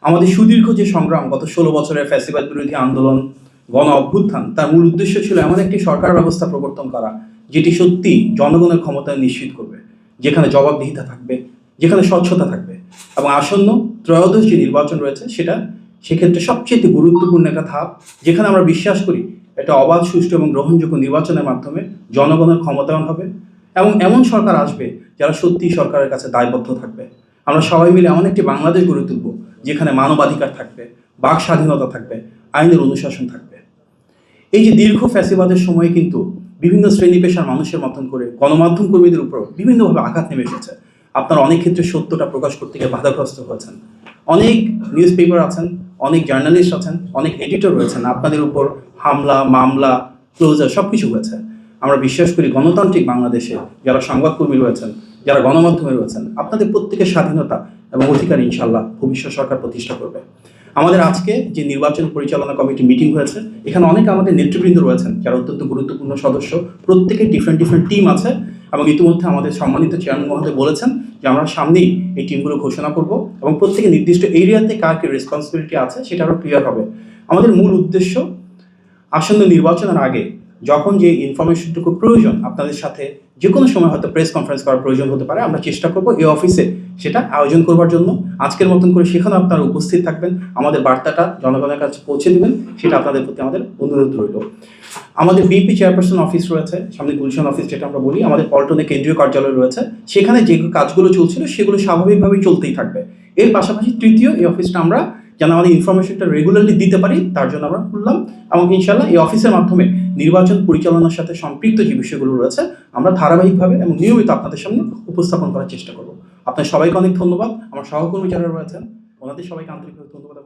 আমাদের সুদীর্ঘ যে সংগ্রাম গত ১৬ বছরের ফ্যাসিবাদ বিরোধী আন্দোলন, গণ অভ্যুত্থান, তার মূল উদ্দেশ্য ছিল এমন একটি সরকার ব্যবস্থা প্রবর্তন করা যেটি সত্যি জনগণের ক্ষমতা নিশ্চিত করবে, যেখানে জবাবদিহিতা থাকবে, যেখানে স্বচ্ছতা থাকবে এবং আসন্ন ত্রয়োদশ যে নির্বাচন রয়েছে সেক্ষেত্রে সবচেয়ে গুরুত্বপূর্ণ একটা ধাপ, যেখানে আমরা বিশ্বাস করি এটা অবাধ, সুষ্ঠু এবং গ্রহণযোগ্য নির্বাচনের মাধ্যমে জনগণের ক্ষমতায়ন হবে এবং এমন সরকার আসবে যারা সত্যি সরকারের কাছে দায়বদ্ধ থাকবে। আমরা সবাই মিলে এমন একটি বাংলাদেশ গড়ে তুলব যেখানে মানবাধিকার থাকবে, বাক স্বাধীনতা থাকবে, আইনের অনুশাসন থাকবে। এই যে দীর্ঘ ফ্যাসিবাদের সময়ে কিন্তু বিভিন্ন শ্রেণী পেশার মানুষের মতন করে গণমাধ্যম কর্মীদের উপর বিভিন্নভাবে আঘাত নেমে এসেছে। আপনারা অনেক ক্ষেত্রে সত্যটা প্রকাশ করতে গিয়ে বাধাগ্রস্ত হয়েছেন। অনেক নিউজ পেপার আছেন, অনেক জার্নালিস্ট আছেন, অনেক এডিটর রয়েছেন, আপনাদের উপর হামলা, মামলা, ক্লোজার সব কিছু হয়েছে। আমরা বিশ্বাস করি গণতান্ত্রিক বাংলাদেশে যারা সংবাদকর্মী রয়েছেন, যারা গণমাধ্যমে রয়েছেন, আপনাদের প্রত্যেকের স্বাধীনতা এবং অধিকার ইনশাআল্লাহ ভবিষ্যৎ সরকার প্রতিষ্ঠা করবে। আমাদের আজকে যে নির্বাচন পরিচালনা কমিটি মিটিং হয়েছে, এখানে অনেক আমাদের নেতৃবৃন্দ রয়েছেন যারা অত্যন্ত গুরুত্বপূর্ণ সদস্য। প্রত্যেকের ডিফারেন্ট টিম আছে এবং ইতিমধ্যে আমাদের সম্মানিত চেয়ারম্যান মহোদয় বলেছেন যে আমরা সামনেই এই টিমগুলো ঘোষণা করব এবং প্রত্যেকে নির্দিষ্ট এরিয়াতে কার কি রেসপন্সিবিলিটি আছে সেটা আরও ক্লিয়ার হবে। আমাদের মূল উদ্দেশ্য আসন্ন নির্বাচনের আগে যখন যে ইনফরমেশনটুকু প্রয়োজন, আপনাদের সাথে যে কোনো সময় হয়তো প্রেস কনফারেন্স করার প্রয়োজন হতে পারে, আমরা চেষ্টা করব এই অফিসে সেটা আয়োজন করবার জন্য। আজকের মতন করে সেখানে আপনারা উপস্থিত থাকবেন, আমাদের বার্তাটা জনগণের কাছে পৌঁছে দেবেন, সেটা আপনাদের প্রতি আমাদের অনুরোধ রইল। আমাদের বিএনপি চেয়ারপারসন অফিস রয়েছে, সামনে গুলশান অফিস যেটা আমরা বলি, আমাদের পল্টনে কেন্দ্রীয় কার্যালয় রয়েছে, সেখানে যে কাজগুলো চলছিল সেগুলো স্বাভাবিকভাবেই চলতেই থাকবে। এর পাশাপাশি তৃতীয় এই অফিসটা আমরা যেন আমাদের ইনফরমেশনটা রেগুলারলি দিতে পারি তার জন্য আমরা খুললাম এবং ইনশাআল্লাহ এই অফিসের মাধ্যমে নির্বাচন পরিচালনার সাথে সম্পৃক্ত যে বিষয়গুলো রয়েছে আমরা ধারাবাহিকভাবে এবং নিয়মিত আপনাদের সামনে উপস্থাপন করার চেষ্টা করব। আপনার সবাইকে অনেক ধন্যবাদ। আমার সহকর্মী যারা রয়েছেন ওনাদের সবাইকে আন্তরিকভাবে ধন্যবাদ।